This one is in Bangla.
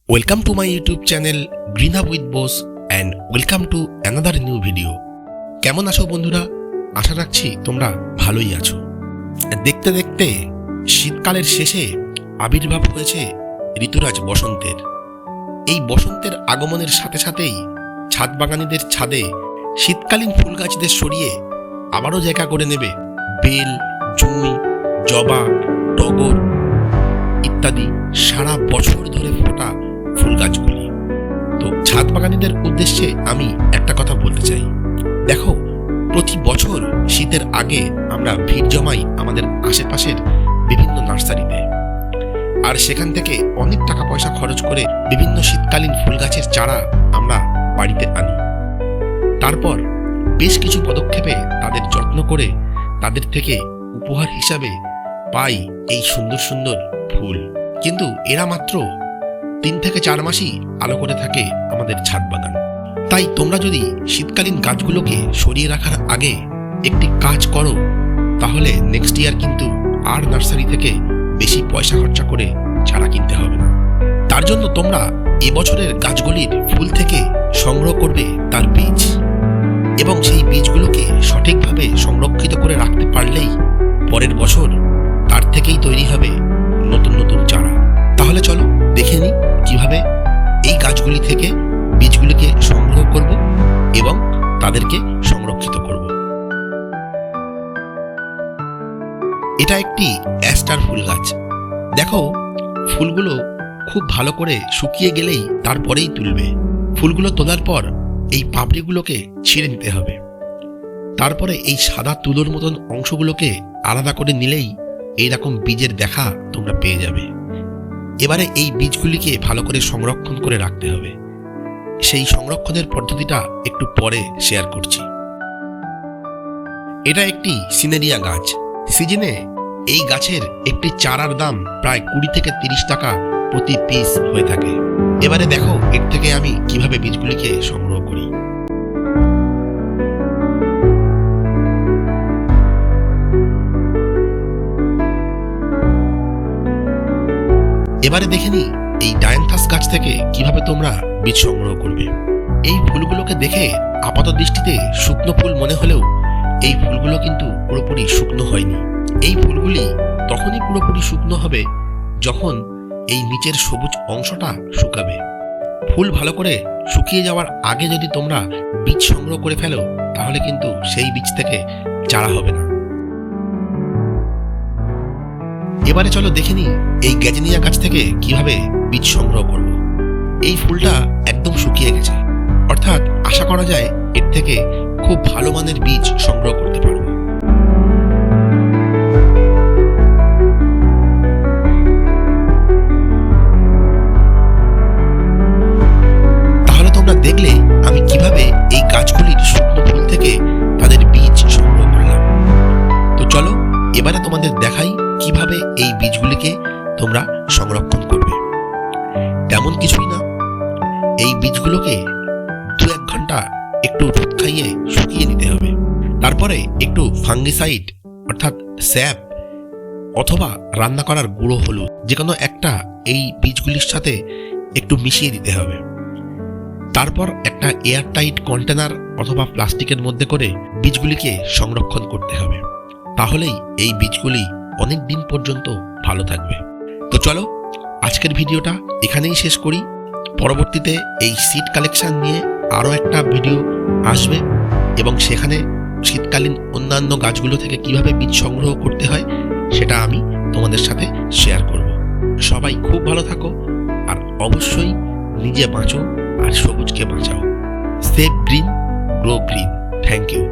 Welcome to my YouTube channel Green Hub with Boss and welcome to another new video. কেমন আছো বন্ধুরা? আশা রাখছি তোমরা ভালোই আছো। দেখতে দেখতে শীতকালের শেষে আবির্ভাব হয়েছে ঋতুরাজ বসন্তের। এই বসন্তের আগমনের সাথে সাথেই ছাদ বাগানীদের ছাদে শীতকালীন ফুল গাছদের সরিয়ে আবারও জায়গা করে নেবে বেল, জুঁই, জবা, টগর ইত্যাদি সারা বছর ধরে ফোটা ফুল গাছগুলি। তো ছাদ বাগানীদের উদ্দেশ্যে আমি একটা কথা বলতে চাই। দেখো, প্রতি বছর শীতের আগে আমরা ভিড় জমাই আমাদের আশেপাশের বিভিন্ন নার্সারিতে, আর সেখান থেকে অনেক টাকা পয়সা খরচ করে বিভিন্ন শীতকালীন ফুল গাছের চারা আমরা বাড়িতে আনি। তারপর বেশ কিছু পদক্ষেপে তাদের যত্ন করে তাদের থেকে উপহার হিসাবে পাই এই সুন্দর সুন্দর ফুল। কিন্তু এরা মাত্র 3 থেকে 4 মাসই আলো করে থাকে আমাদের ছাদ বাগান। তাই তোমরা যদি শীতকালীন গাছগুলোকে সরিয়ে রাখার আগে একটি কাজ করো, তাহলে নেক্সট ইয়ার কিন্তু আর নার্সারি থেকে বেশি পয়সা খরচা করে চারা কিনতে হবে না। তার জন্য তোমরা এবছরের গাছগুলির ফুল থেকে সংগ্রহ করবে তার বীজ, এবং সেই বীজগুলোকে সঠিকভাবে সংরক্ষিত করে রাখতে পারলেই পরের বছর তার থেকেই তৈরি হবে নতুন নতুন চারা। তাহলে চলো দেখে নিই কিভাবে এই গাছগুলি থেকে বীজগুলিকে সংগ্রহ করব এবং তাদেরকে সংরক্ষিত করব। এটা একটি অ্যাস্টার ফুল গাছ। দেখো, ফুলগুলো খুব ভালো করে শুকিয়ে গেলেই তারপরেই তুলবে। ফুলগুলো তোলার পর এই পাপড়িগুলোকে ছিঁড়ে নিতে হবে। তারপরে এই সাদা তুলোর মতন অংশগুলোকে আলাদা করে নিলেই এইরকম বীজের দেখা তোমরা পেয়ে যাবে। এবারে এই বীজগুলিকে ভালো করে সংরক্ষণ করে রাখতে হবে। সেই সংরক্ষণের পদ্ধতিটা একটু পরে শেয়ার করছি। এটা একটি সিনেরিয়া গাছ। সিজনে এই গাছের একটি চারার দাম প্রায় 20 থেকে 30 টাকা প্রতি পিস হয়ে থাকে। এবারে দেখো এর থেকে আমি কিভাবে বীজগুলিকে সংগ্রহ করি। এবারে দেখে নি এই ডায়ান্থাস গাছ থেকে কিভাবে তোমরা বীজ সংগ্রহ করবে। এই ফুলগুলোকে দেখে আপাত দৃষ্টিতে শুকনো ফুল মনে হলেও এই ফুলগুলো কিন্তু পুরোপুরি শুকনো হয়নি। এই ফুলগুলি তখনই পুরোপুরি শুকনো হবে যখন এই নিচের সবুজ অংশটা শুকাবে। ফুল ভালো করে শুকিয়ে যাওয়ার আগে যদি তোমরা বীজ সংগ্রহ করে ফেলো, তাহলে কিন্তু সেই বীজ থেকে চারা হবে না। এবারে চলো দেখে নিই এই গ্যাজেনিয়া গাছ থেকে কিভাবে বীজ সংগ্রহ করব। এই ফুলটা একদম শুকিয়ে গেছে, অর্থাৎ আশা করা যায় এর থেকে খুব ভালো মানের বীজ সংগ্রহ করতে পারবো। তাহলে তোমরা দেখলে আমি কিভাবে এই গাছগুলির শুকনো ফুল থেকে তাদের বীজ সংগ্রহ করলাম। তো চলো এবারে তোমাদের দেখাই কিভাবে এই বীজগুলিকে তোমরা সংরক্ষণ করবে। তেমন কিছুই না, এই বীজগুলোকে 2-1 ঘন্টা একটু রোদ খাইয়ে শুকিয়ে নিতে হবে। তারপরে একটু ফাঙ্গিসাইড অর্থাৎ স্যাপ অথবা রান্না করার গুঁড়ো হলুদ যে কোনো একটা এই বীজগুলির সাথে একটু মিশিয়ে দিতে হবে। তারপর একটা এয়ারটাইট কন্টেনার অথবা প্লাস্টিকের মধ্যে করে বীজগুলিকে সংরক্ষণ করতে হবে। তাহলেই এই বীজগুলি অনেক দিন পর্যন্ত ভালো থাকবে। তো চলো আজকের ভিডিওটা এখানেই শেষ করি। পরবর্তীতে এই সিড কালেকশন নিয়ে আরও একটা ভিডিও আসবে, এবং সেখানে শীতকালীন অন্যান্য গাছগুলো থেকে কিভাবে বীজ সংগ্রহ করতে হয় সেটা আমি তোমাদের সাথে শেয়ার করব। সবাই খুব ভালো থাকো, আর অবশ্যই নিজে বাঁচো আর সবুজকে বাঁচাও। Save green, grow green. Thank you.